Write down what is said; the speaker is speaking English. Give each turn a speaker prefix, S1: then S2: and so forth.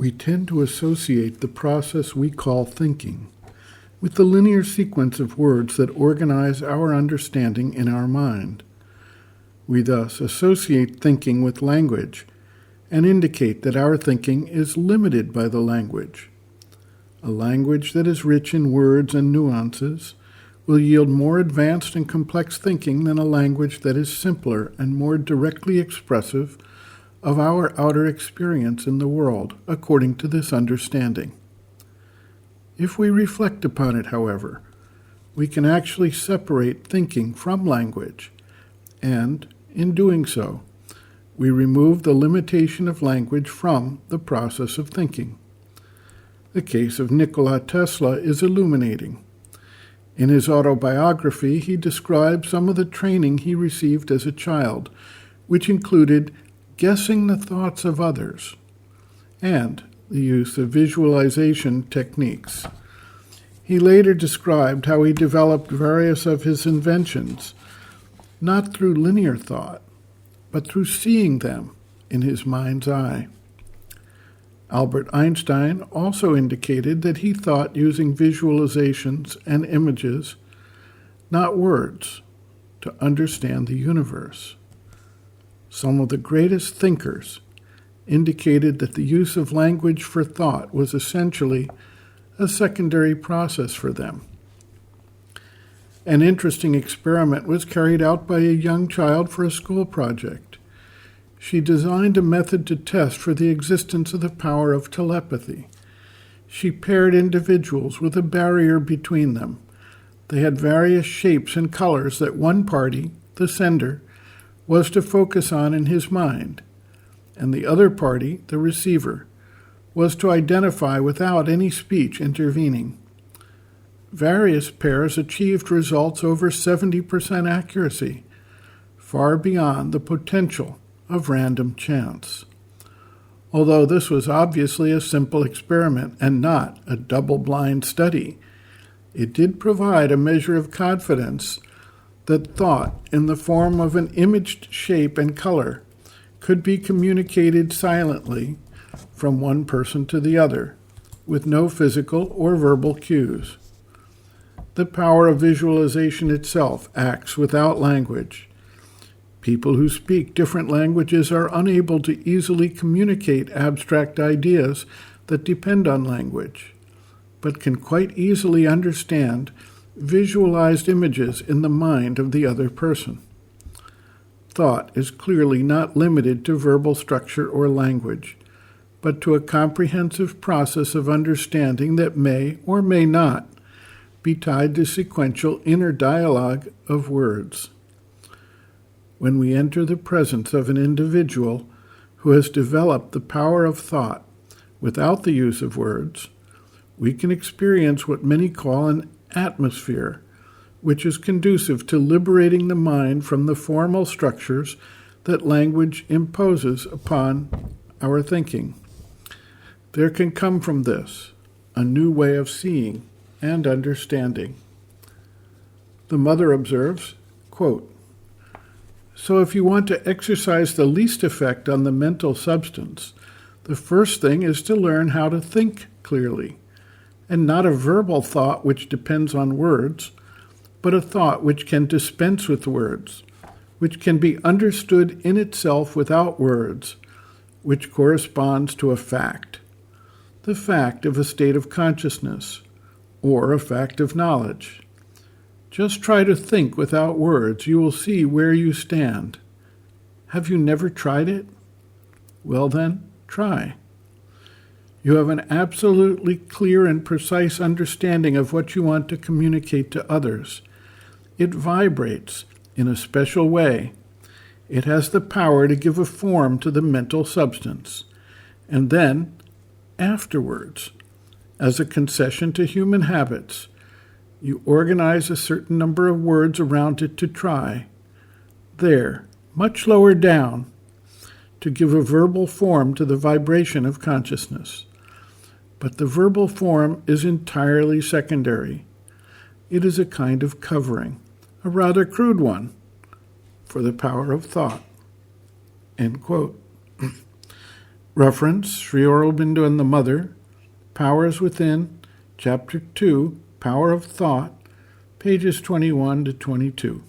S1: We tend to associate the process we call thinking with the linear sequence of words that organize our understanding in our mind. We thus associate thinking with language and indicate that our thinking is limited by the language. A language that is rich in words and nuances will yield more advanced and complex thinking than a language that is simpler and more directly expressive of our outer experience in the world, according to this understanding. If we reflect upon it, however, we can actually separate thinking from language, and, in doing so, we remove the limitation of language from the process of thinking. The case of Nikola Tesla is illuminating. In his autobiography, he describes some of the training he received as a child, which included guessing the thoughts of others and the use of visualization techniques. He later described how he developed various of his inventions, not through linear thought, but through seeing them in his mind's eye. Albert Einstein also indicated that he thought using visualizations and images, not words, to understand the universe. Some of the greatest thinkers indicated that the use of language for thought was essentially a secondary process for them. An interesting experiment was carried out by a young child for a school project. She designed a method to test for the existence of the power of telepathy. She paired individuals with a barrier between them. They had various shapes and colors that one party, the sender, was to focus on in his mind, and the other party, the receiver, was to identify without any speech intervening. Various pairs achieved results over 70% accuracy, far beyond the potential of random chance. Although this was obviously a simple experiment and not a double-blind study, it did provide a measure of confidence that thought in the form of an imaged shape and color could be communicated silently from one person to the other, with no physical or verbal cues. The power of visualization itself acts without language. People who speak different languages are unable to easily communicate abstract ideas that depend on language, but can quite easily understand visualized images in the mind of the other person. Thought is clearly not limited to verbal structure or language, but to a comprehensive process of understanding that may or may not be tied to sequential inner dialogue of words. When we enter the presence of an individual who has developed the power of thought without the use of words, we can experience what many call an atmosphere, which is conducive to liberating the mind from the formal structures that language imposes upon our thinking. There can come from this a new way of seeing and understanding. The mother observes, quote, "So if you want to exercise the least effect on the mental substance, the first thing is to learn how to think clearly, and not a verbal thought which depends on words, but a thought which can dispense with words, which can be understood in itself without words, which corresponds to a fact, the fact of a state of consciousness, or a fact of knowledge. Just try to think without words. You will see where you stand. Have you never tried it? Well then, try. You have an absolutely clear and precise understanding of what you want to communicate to others. It vibrates in a special way. It has the power to give a form to the mental substance. And then, afterwards, as a concession to human habits, you organize a certain number of words around it to try. There, much lower down, to give a verbal form to the vibration of consciousness. But the verbal form is entirely secondary. It is a kind of covering, a rather crude one, for the power of thought." End quote. Reference, Sri Aurobindo and the Mother, Powers Within, Chapter 2, Power of Thought, pages 21 to 22.